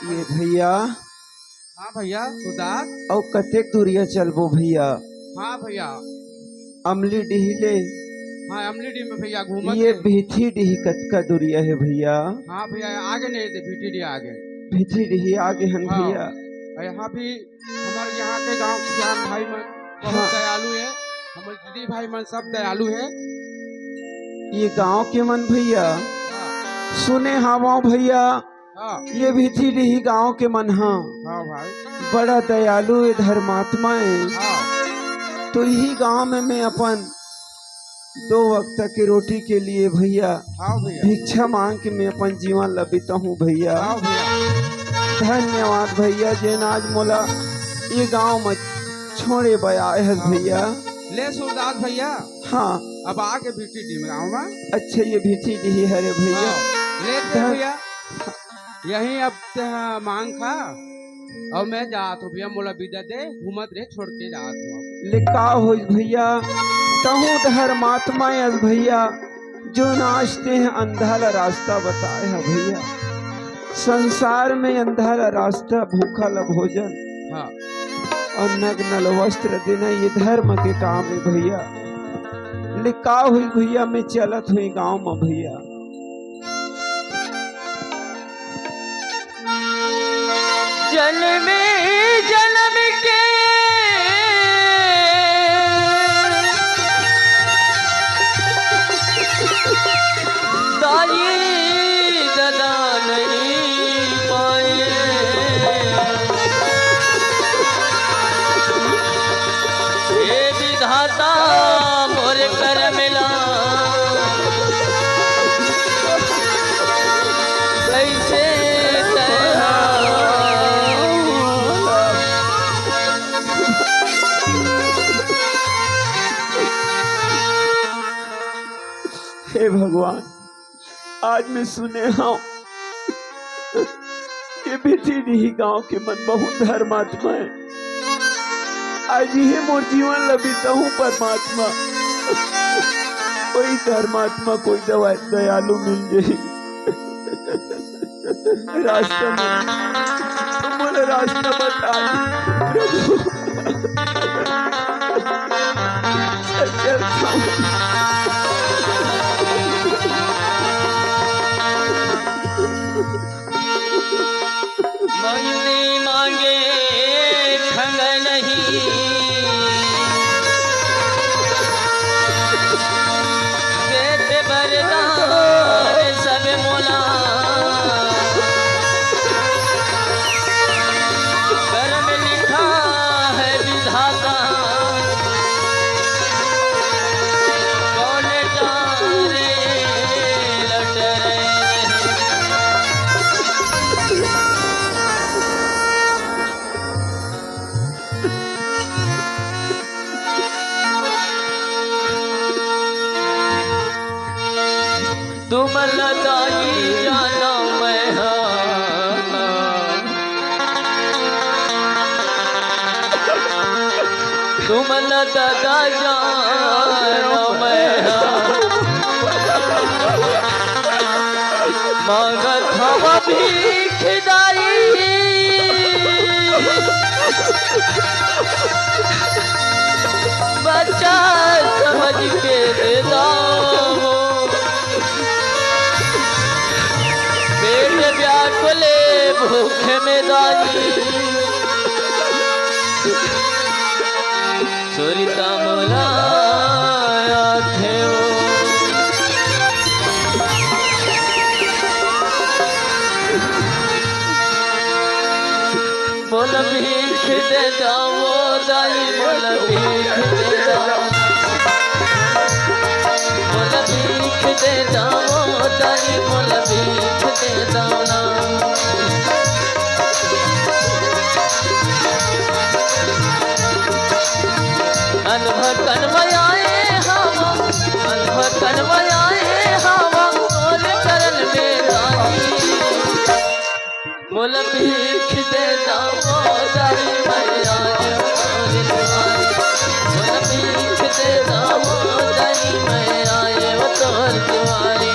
ये भैया हाँ भैया सुदास और कतेक दूरिया चलबो भैया हाँ भैया अमली डिहिले हाँ अमली डी में भैया घूमत ये है। भीथी डिही कतका दूरिया है भैया हाँ भैया आगे नहीं थे भीटी आगे भीथी डिही आगे हन हाँ। भैया और यहाँ भी हमारे यहाँ के गांव किसान भाई मन बहुत हाँ। दयालु है हमारे दीदी भाई मन सब दयालु है ये गांव के मन भैया हाँ सुने हवा भैया हाँ ये भीथी डिही गांव के मन हाँ हाँ भाई बड़ा दयालु है धर्मात्मा है हाँ तो यही गांव में मैं अपन 2 वक्त की रोटी के लिए भैया हाँ भैया भिक्षा मांग के मैं अपन जीवन लबीता हूँ भैया हाँ भैया धन्यवाद भैया जेन आज मोला ये गांव में छोड़े बयाए है भैया ले सूरदास भैया हाँ अब आगे भीटी डी में गाँव में अच्छा ये भीठी डी है रे भैया हाँ, लेते हैं भैया यहीं अब ते हाँ, मांग खा और मैं जात हूँ भैया मोला विदा दे घूमत रे छोड़ के जात हूँ लिखा हो भैया तहु धर्मात्मा है भैया जो नाचते हैं अंधा रास्ता बताए है भैया संसार में अंधा रास्ता भूखा ल भोजन हाँ और नग्न वस्त्र देना ये धर्म के काम है भैया लिखा हुई भैया मैं चलत हुई गांव में भैया जन्म जन्म के दाई ददा नहीं पाए हे विधाता मोर कर मिला कैसे भगवान, आज मैं सुने हूँ ये भिथिडी गांव के मन बहुत धर्मात्मा है। आज ये मोर जीवन लबीता हूँ परमात्मा, कोई धर्मात्मा कोई दयालु मिल जाए रास्ता में, तुम बोले रास्ता बता प्रभु। चलता हूँ। मांगने मांगे खंग नहीं, देते वरदान सब मोला, कर्म लिखा है विधाता, कौन जाने लट रहे। तुम लदाई जाना मैं तुम लदा जाना मैं मांगत हम भीख दाई, बच्चा समझ के दे दो, पेट व्याकुले भूखे में दाई, सुरिता मोलाया थे वो। बोल भीख दे जाओ दाई, बोल भीख दे जाओ, बोल भीख दे जाओ दाई, बोल भीख दे जाओ ना। अनभटन मयाए हवा, अनभटन मयाए हवा, बोल करन में रानी, बोल भीख दे जाओ दाई मैया बोल तुम्हारी, बोल भीख दे जाओ दाई मैया वो तोर तुम्हारी।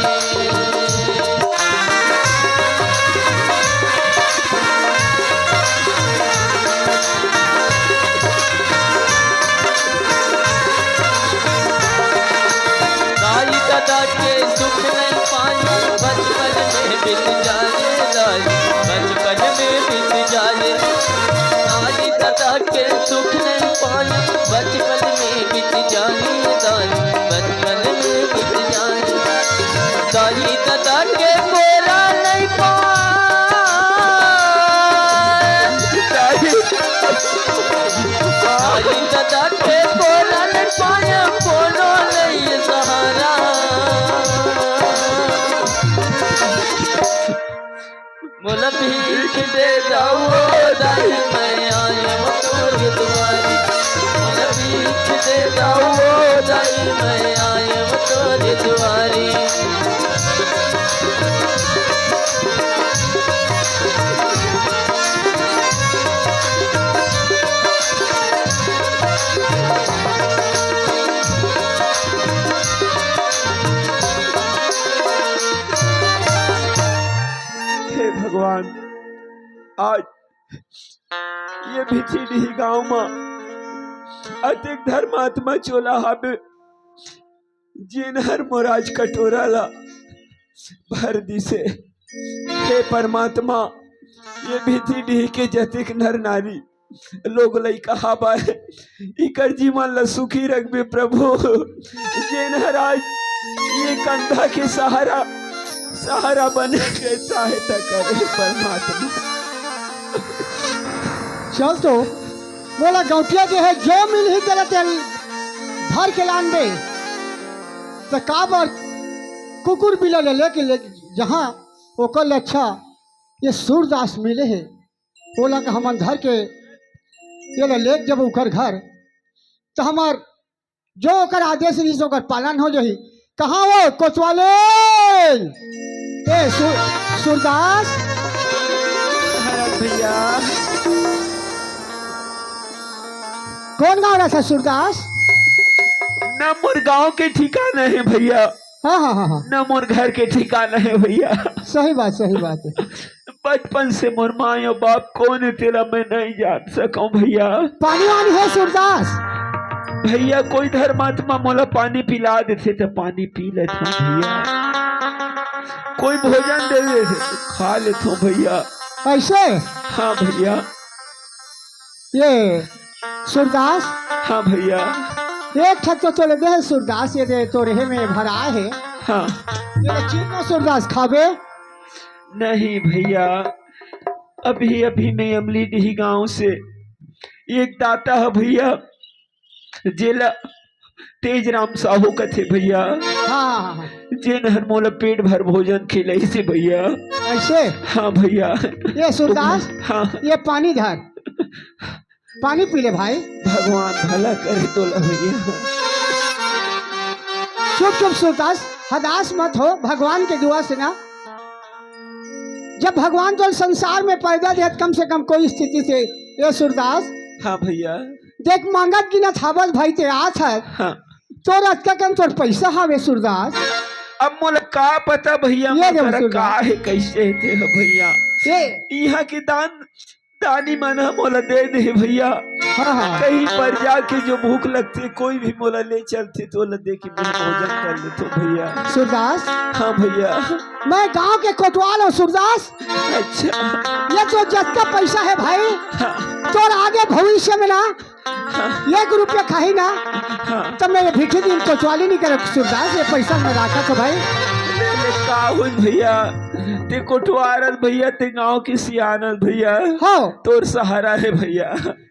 दाई दादा के सुख नहीं पाए, बचपन में बीत जाए दाई, बचपन में बीत जाए। दाई दादा के सुख नहीं पाए, बचपन में बीत जाए दाई, बचपन में बीत जाए। दाई दादा के बोला नहीं पाए, दाई दादा के बोला नहीं पाए, बोलो नहीं सहारा। बोल भीख दे जाओ दाई मैं आया तोर तुम्हारी, बोल भीख दे जाओ दाई मैं आया तोर तुम्हारी। हे भगवान, आज ये भिथिडी गांव में अतिक धर्मात्मा चोला हाबे जिनहर मोराज कटोरा ला भर दिसे। हे परमात्मा, ये भिथिडी के जतिक नर नारी लोग लइका हाबा है, इकर जीवन ला सुखी रखबे प्रभु। जिनहर आज ये कंधा के सहारा बने के सहायता करे परमात्मा। चल तो बोला गौटिया जो है जो मिल ही तेरा तेल भर के लान दे, तो काबर कुकुर बिला ले जहाँ ओकर अच्छा ये सूरदास मिले है, बोला कि हम धर के ये ले जब ओकर घर तो हमार जो ओकर आदेश रही ओकर पालन हो जाही। कहाँ वो कोतवाले? ए सूरदास, महाराज भैया कौन गा रहा था सूरदास? न मोर गांव के ठिकाना है भैया, हाँ हाँ हाँ हाँ, न मोर घर के ठिकाना है भैया। सही बात है। बचपन से मोर माँ और बाप कौन है तेरा मैं नहीं जान सकूं भैया। पानी वानी है सूरदास? भैया कोई धर्मात्मा मोला पानी पिला देते तो पानी पी लेता हूँ भैया, कोई भोजन दे देते तो खा लेता हूँ भैया। ऐसे? हाँ भैया। ये सूरदास, हाँ भैया। एक ठक तो तोले दे सूरदास, ये दे तो रेहे में भरा है। हाँ ये चीज सूरदास खाबे? नहीं भैया, अभी अभी मैं अमलीडीह गांव से एक दाता है भैया, जेला तेज राम साहू का थे भैया, हाँ, जेन हर मोला पेट भर भोजन खिलाई से भैया। ऐसे? हाँ भैया। ये सूरदास, हाँ ये पानी धर, पानी पी ले भाई। भगवान भला करे तो भैया। चुप सूरदास, हदास मत हो, भगवान के दुआ से ना, जब भगवान तो संसार में पैदा दिया कम से कम कोई स्थिति से। ये सूरदास, हाँ भैया। देख मांगत की ना थावत भाई ते आत है, हाँ तो रात का कम तोर पैसा हावे सूरदास। अब मोला का पता भैया ये दे मोला सूरदास। का है कैसे थे भैया। ये यहाँ की दानी मन मोला दे दे भैया। हाँ हाँ, कहीं पर जाके जो भूख लगती कोई भी मोला ले चलते तो दे के मैं भोजन कर लेते भैया। सूरदास, हाँ भैया। मैं गांव के कोतवाल हूँ सूरदास। अच्छा। ये जो जत का पैसा है भाई, हाँ तोर आगे भविष्य में ना हाँ 1 रुपया खाही ना, हाँ। तब मैं भिठी दिन कोतवाली नहीं करे सूरदास। ये पैसा मैं रखा तो भाई। ले का हुई भैया, ते कोटवारत भैया, ते गांव की सियानत भैया, हो तोर सहारा है भैया।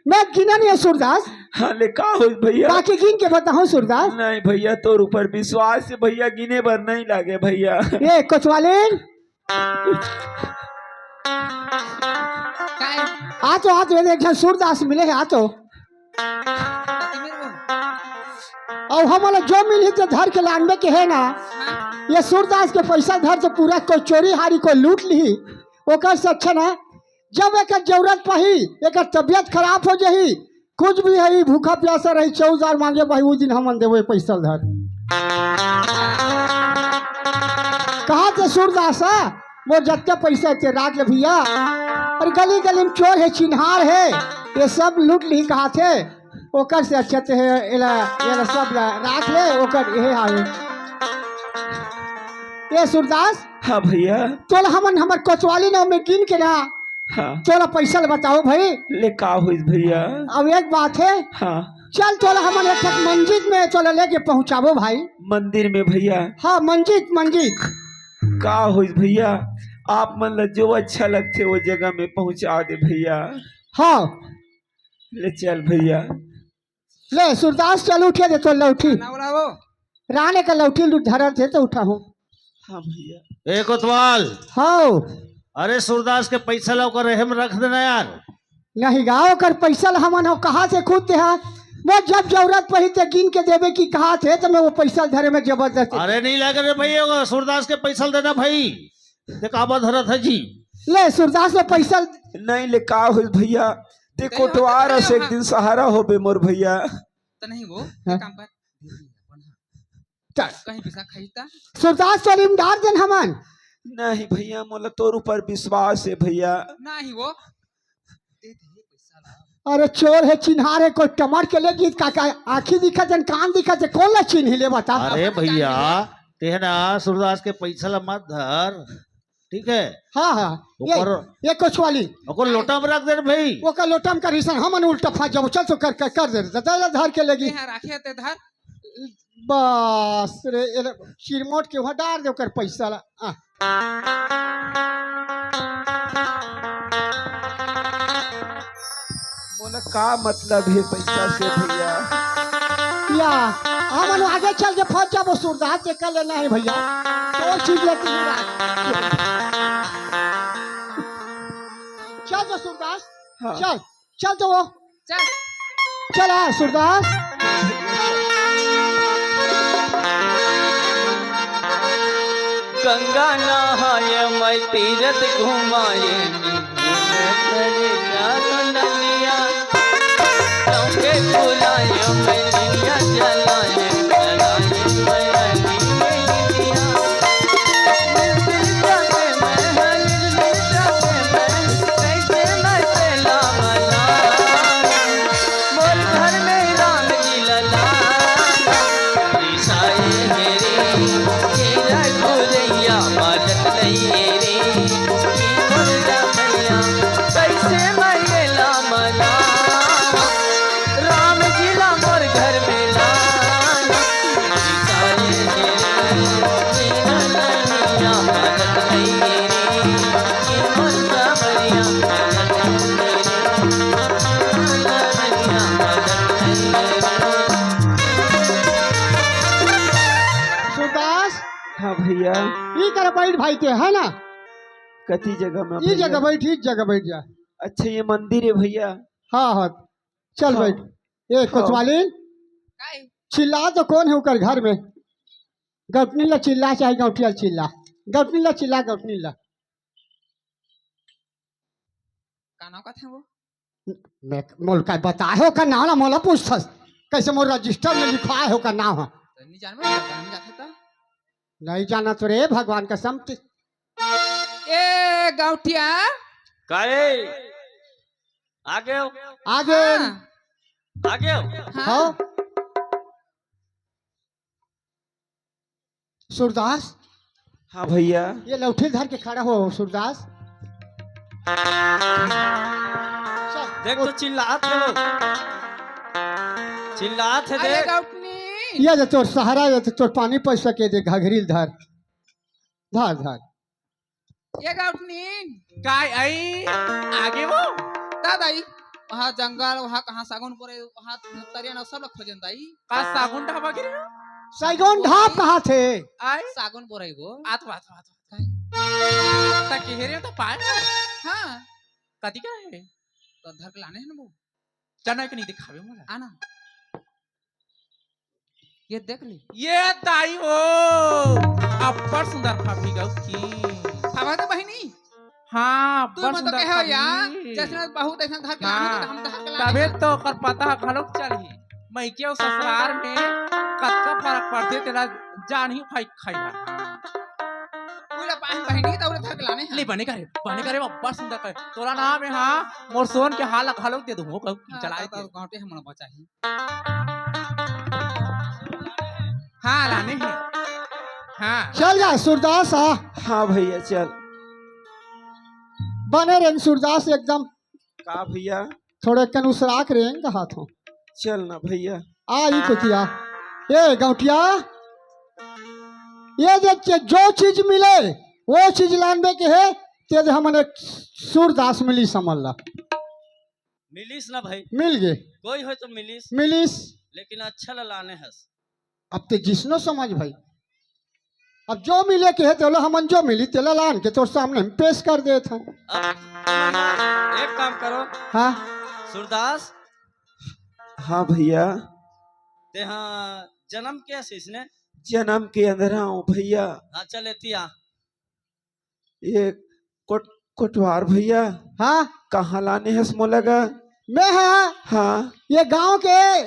मैं गिना नहीं है सूरदास, हाँ ले का हुई भैया। बाकी गिन के बताऊं सूरदास। नहीं भैया, तोर ऊपर विश्वास है भैया, गिने भर नहीं लागे भैया। ये कोतवाली काय आ तो एक जन सूरदास मिले है, आ तो ताती मेरे वो और हमारा जो मिली तो धर के लानबे के है ना। हाँ ये सूरदास के पैसा धर से पूरा कोई चोरी हारी कोई लूट ली, ओकर से अच्छा ना जब एक जरूरत पही, एक तबियत खराब हो जाही, कुछ भी है भूखा प्यासा रही, 4000 मांगे भाई, उस दिन हम देवे पैसा धर। कहा थे सूरदास, वो जत्ते पैसा थे राख ले भैया, और गली गली में चोर है, चिन्हार है, ये सब लूट ली। कहा थे ओकर से अच्छा थे एला सब राख ले, ओकर यही हाल। ये सूरदास, हाँ भैया। तोला हमर कोतवाली ना में गिन के ना, हाँ तोला पैसा बताओ भाई। ले का हुई भैया। अब एक बात है, हाँ चल तोला हमन एक मंजिल में तोला लेके पहुंचाबो भाई। मंदिर में भैया। हाँ मंजिल का हुई भैया, आप मन जो अच्छा लगते वो जगह में पहुंचा दे भैया। हाँ ले चल भैया। ले सूरदास, चल उठे दे तो लौठी, ना बोला वो राने का लौठी धरल थे तो उठा हूँ। हाँ भैया। ए कोतवाल, हाँ अरे सूरदास के पैसा ला ओकर रहे में रख देना यार। नहीं गाँव कर पैसा हमन हो कहाँ से खुद दे, वो जब जरूरत पड़ी तो गिन के देवे की कहा थे, तो मैं वो पैसा धरे में जबरदस्ती। अरे नहीं लगे रे भैया, सूरदास के पैसा देना भाई, देखावा धरा था जी। ले सूरदास ने पैसा नहीं ले का हुई भैया, ते कोटवार से एक दिन सहारा हो बे मोर भैया। तो नहीं वो हाँ? एक काम कर चल। कहीं पैसा खाईता सूरदास तो इमदाद देन हमन। नहीं भैया, मोला तोर ऊपर विश्वास है भैया। ना ही वो दे दे पैसा ला। अरे चोर है, चिन्हार है, कोई टमार के ले गीत का आँखी दिखत है, कान दिखत है, कौन ला चिन्ह ले बता। अरे भैया ते ना सूरदास के पैसा ला मत धर, ठीक है। हाँ हाँ, ये कोचवाली ओकर लोटा में रख दे रे भाई। वो का लोटम कर रिसन हमन उल्टा फंस जाओ, चल तो कर दे दादा धर के लेगी। यहाँ राखे ते धर बस रे, चिरमोट के वहाँ डाल दे कर पैसा ला। बोला का मतलब है पैसा से भैया। या हमन आगे चल के फंस जाबो, सूरदास के कर लेना है भैया, तो चीज लेती है। चल तो सूरदास, हाँ। चल तो वो चल चल सूरदास। गंगा नहाए मैं तीरथ घुमाए नलिया चौके बुलाए मैं दिया जलाए सूरदास हाँ भैया ये कर बैठ भाई ते है ना, कति जगह में ये भैया? जगह बैठ, इस जगह बैठ जा। अच्छा ये मंदिर है भैया। हाँ हाँ चल हाँ। बैठ। ए कोतवाली चिल्ला तो कौन है ऊपर घर में? गौतनी ला चिल्ला चाहे गौटिया चिल्ला, गौतनी ला चिल्ला, गौतनी ला। का नाम का था वो? मैं मोल का बताए हो का नाम ना, मोला पूछथस कैसे मोर रजिस्टर में लिखवाए हो का नाम है? तो नहीं जान में नहीं जाता था। नहीं जाना तो रे भगवान कसम। ए गौटिया काहे आगे हो आगे आगे हो हाँ सूरदास, हाँ भैया ये लौठी धर के खड़ा हो सूरदास। देख तो चिल्लात है वो, चिल्लात है अरे देख। गौटनी ये जो तोर सहारा, ये तो तोर पानी पैसा के दे घघरील धर धर धर। ये गौटनी काय आई आगे वो दादाई वहाँ जंगल, वहाँ कहाँ सागौन पड़े, वहाँ तरिया ना सब लोग खोजन दाई। का सागुन ढाबा गिरी सैगोन ढाप कहाँ थे? आई सागौन पड़े वो। आत ता केहरे तो पाए हाँ कति का है तो धर के लाने हैं ना वो। चना के नहीं दिखावे मोला आना ये देख ली। ये ताई हो अपर सुंदर भाभी गौ की हवा तो बहिनी हाँ तू अपर मत सुंदर कहो यार, भाभी। जैसे बहुत ऐसा धर के लाने हाँ। तो हम धर के लाने। तबे तो कर पता खलोक चली मैं के ससुराल में कतका फर्क पड़ते तेरा जान ही खाई खाई पूरा बहिनी तो उन्हें धर के लाने हैं। ले बने करे अपर सुंदर करे तोरा नाम है हाँ मोर सोन के हाल खलोक दे दूं कहू चलाए तो गांटे हम बचा ही। हाँ लाने हैं हाँ चल जा सूरदास। हाँ भैया चल। बने रहेंगे सूरदास एकदम का भैया थोड़े कनुसराक रहेंगे हाथों। चल ना भैया। आई कुतिया ये गौटिया, ये जो चीज मिले वो चीज लाने के है ते हमने सूरदास मिली समझ ला। मिलीस ना भाई, मिल गए कोई हो तो मिलीस, मिलीस। लेकिन अच्छा लाने हस। अब ते जिसनो समझ भाई, अब जो मिले के है तेला हमन जो मिली तेला लान के तोर सामने हम पेश कर दे था। अब तुम एक काम करो हाँ सूरदास, हाँ भैया ते हाँ जन्म क्या से इसने? जन्म के अंदर हूँ भैया। हाँ चल एतिया ये कोटवार भैया हाँ कहाँ लाने है मोलगा? मैं हाँ हाँ ये गांव के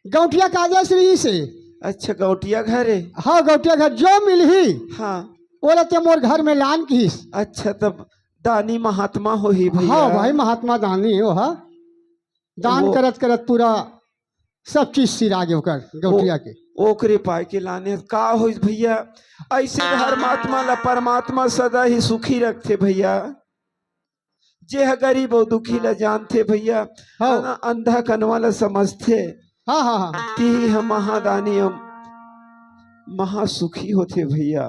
गौटिया काजश्री से। अच्छा गौटिया घर है। हाँ गौटिया घर जो मिली हाँ बोले ते मोर घर में लान की। अच्छा तब दानी महात्मा हो ही भैया। हाँ भाई महात्मा दानी हो। हाँ दान वो- करत करत पूरा सब चीज सिरा गे ओकर गौटिया के। ओकरे पाए के लाने का हो भैया। ऐसे धर्मात्मा ला परमात्मा सदा ही सुखी रखते भैया। जे है गरीब और दुखी ला जानते भैया। हाँ अंधा कनवा ला समझते हाँ हाँ हाँ ती हम महादानी महासुखी होते भैया।